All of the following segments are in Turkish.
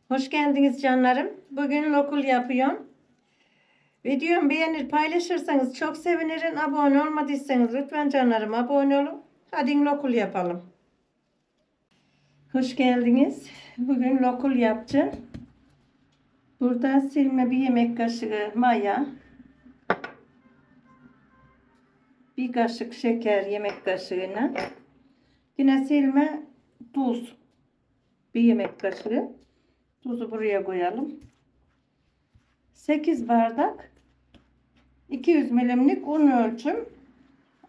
Hoş geldiniz canlarım. Bugün lokul yapıyorum. Videomu beğenir paylaşırsanız çok sevinirim. Abone olmadıysanız lütfen canlarım abone olun. Hadi lokul yapalım. Hoş geldiniz. Bugün lokul yapacağım. Burada silme bir yemek kaşığı maya. Bir kaşık şeker yemek kaşığına. Yine silme tuz. Bir yemek kaşığı. Tuzu buraya koyalım. 8 bardak 200 milimlik un ölçüm.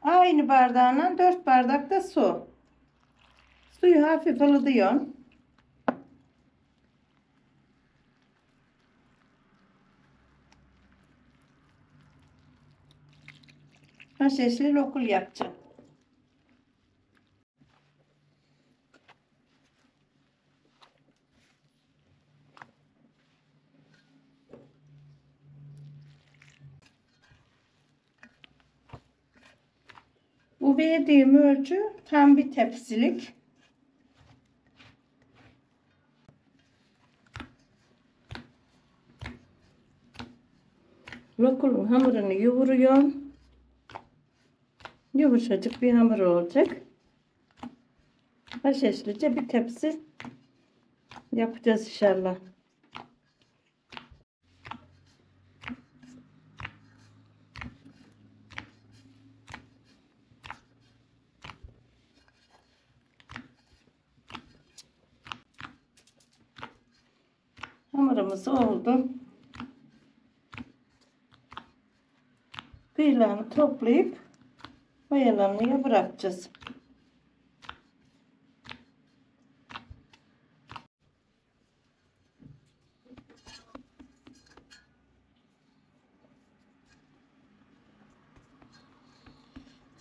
Aynı bardağına 4 bardak da su. Suyu hafif ılıtıyorum. Haşhaşlı lokul yapacağım. Bu verdiğim ölçü tam bir tepsilik. Lokulun hamurunu yoğuruyorum. Yumuşacık bir hamur olacak. Haşhaşlıca bir tepsi yapacağız inşallah. Hamurumuz oldu. Kıyılarını toplayıp mayalanmaya bırakacağız.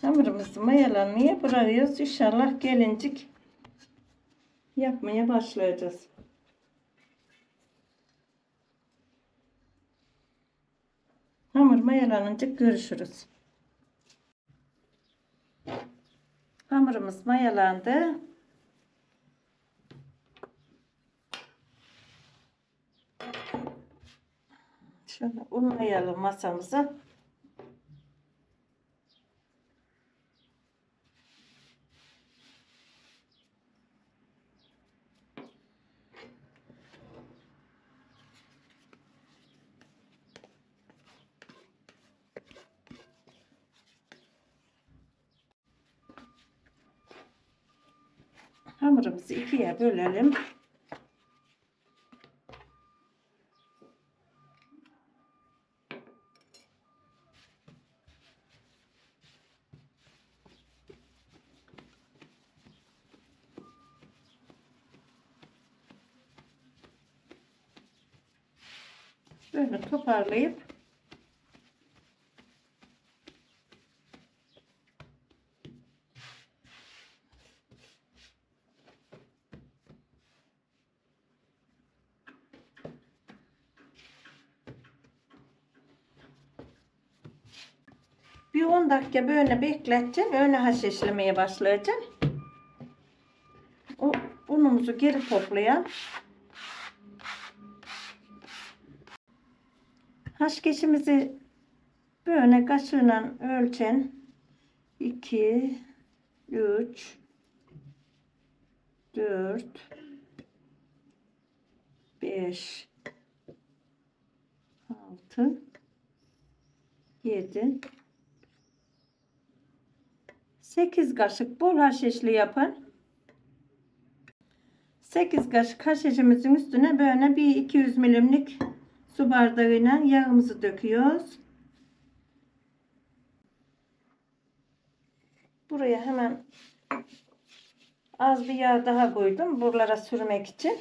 Hamurumuzu mayalanmaya bırakıyoruz. İnşallah gelincik yapmaya başlayacağız. Hamur mayalanınca görüşürüz. Hamurumuz mayalandı. Şöyle unlayalım masamıza. Hamurumuzu ikiye bölelim. Böyle toparlayıp bir 10 dakika böyle bekleteceğim. Öyle haşhaşlamaya başlayacağım. O unumuzu geri toplayalım. Haşkeşimizi böyle kaşığıyla ölçen 2 3 4 5 6 7 8 kaşık bol haşhaşlı yapın. 8 kaşık haşhaşımızın üstüne böyle bir 200 milimlik su bardağıyla yağımızı döküyoruz. Buraya hemen az bir yağ daha koydum buralara sürmek için.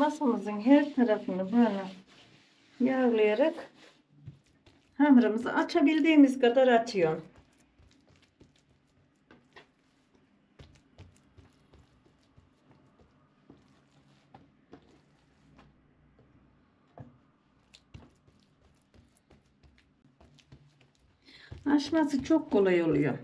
masamızın her tarafını böyle yağlayarak hamurumuzu açabildiğimiz kadar açıyorum. Açması çok kolay oluyor.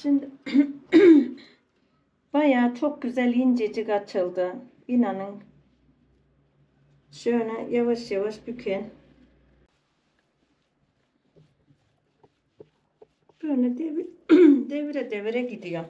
Şimdi bayağı çok güzel incecik açıldı. İnanın. Şöyle yavaş yavaş büken. Böyle devire devire gidiyor.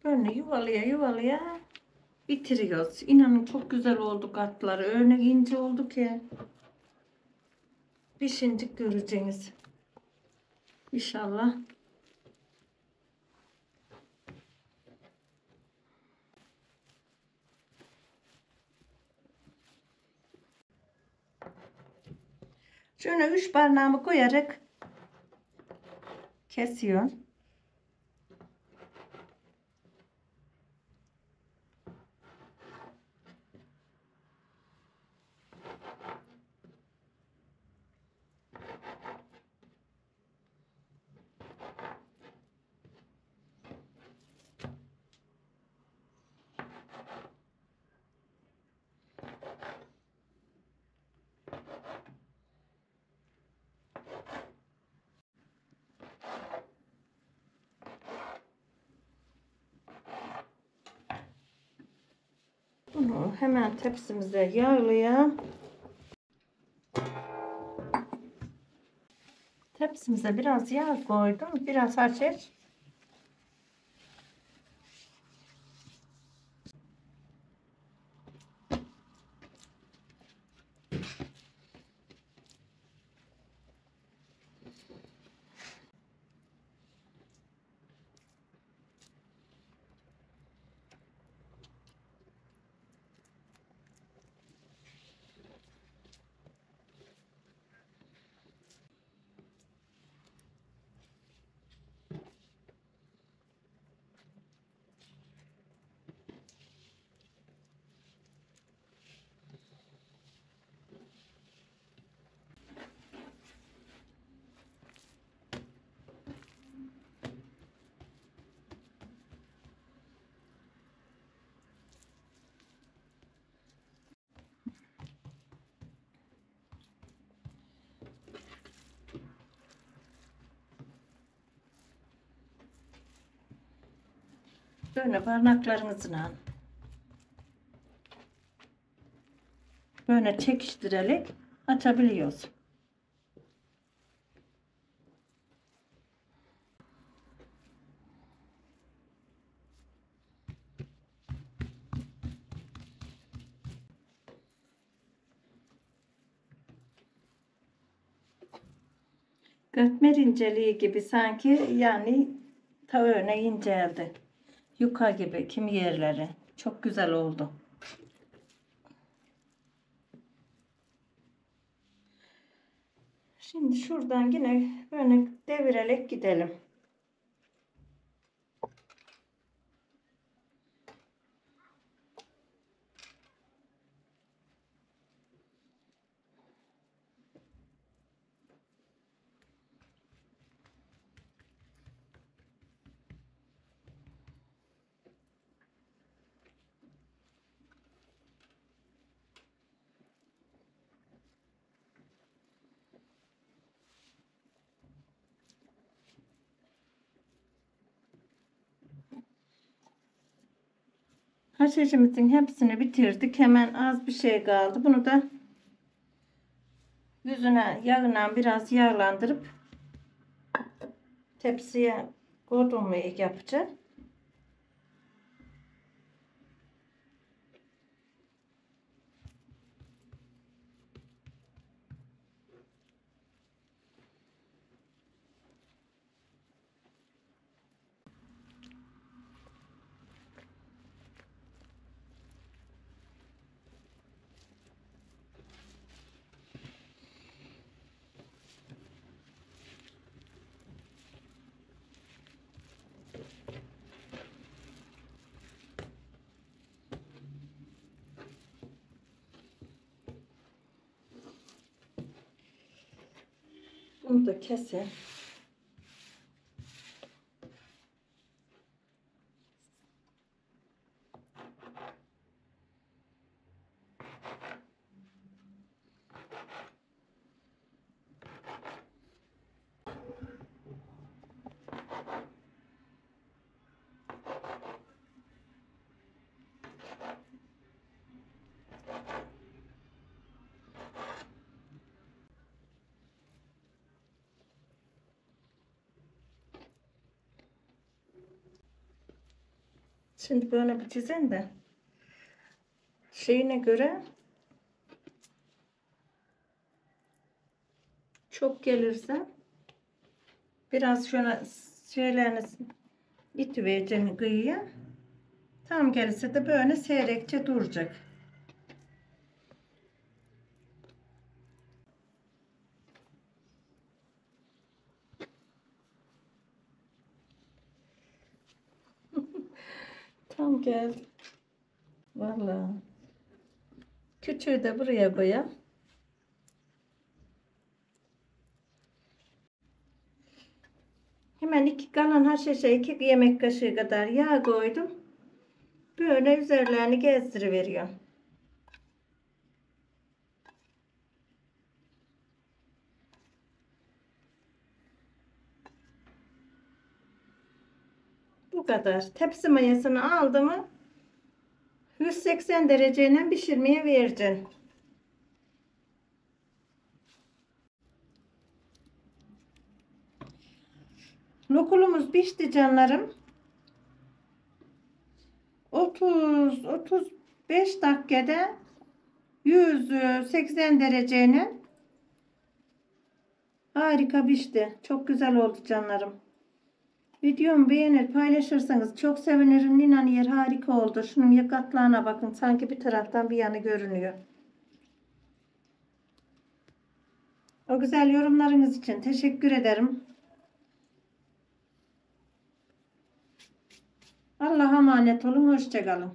Böyle yuvalaya yuvalaya bitiriyoruz. İnanın çok güzel oldu katları. Öyle ince oldu ki. Pişince göreceğiniz. İnşallah. Şöyle 3 parmağımı koyarak kesiyorum. Bunu hemen tepsimize yağlayalım. Tepsimize biraz yağ koydum. Biraz açar. Böyle parmaklarımızla böyle çekiştirerek açabiliyoruz. Katmer inceliği gibi sanki, yani ta öyle inceldi. Yuka gibi kimi yerleri. Çok güzel oldu. Şimdi şuradan yine böyle devirerek gidelim. Haşhaşımızın hepsini bitirdik. Hemen az bir şey kaldı. Bunu da yüzüne yağına biraz yağlandırıp tepsiye koyduğumu yapacağım. Bunu da keselim. Şimdi böyle bir çizelim de şeyine göre çok gelirse biraz şöyle şeylerini itivereceğim kıyıya. Tam gelirse de böyle seyrekçe duracak. Tam geldi. Vallahi. Küçüğü de buraya koyalım. Hemen iki kalan haşhaşa 2 yemek kaşığı kadar yağ koydum. Böyle üzerlerini gezdiriveriyorum. Bu kadar. Tepsi mayasını aldım. 180 dereceyle pişirmeye vereceğim. Lokumumuz pişti canlarım. 30-35 dakikada 180 dereceyle harika pişti. Çok güzel oldu canlarım. Videomu beğenir paylaşırsanız çok sevinirim. İnan yer harika oldu. Şunun yakatlarına bakın. Sanki bir taraftan bir yanı görünüyor. O güzel yorumlarınız için teşekkür ederim. Allah'a emanet olun. Hoşça kalın.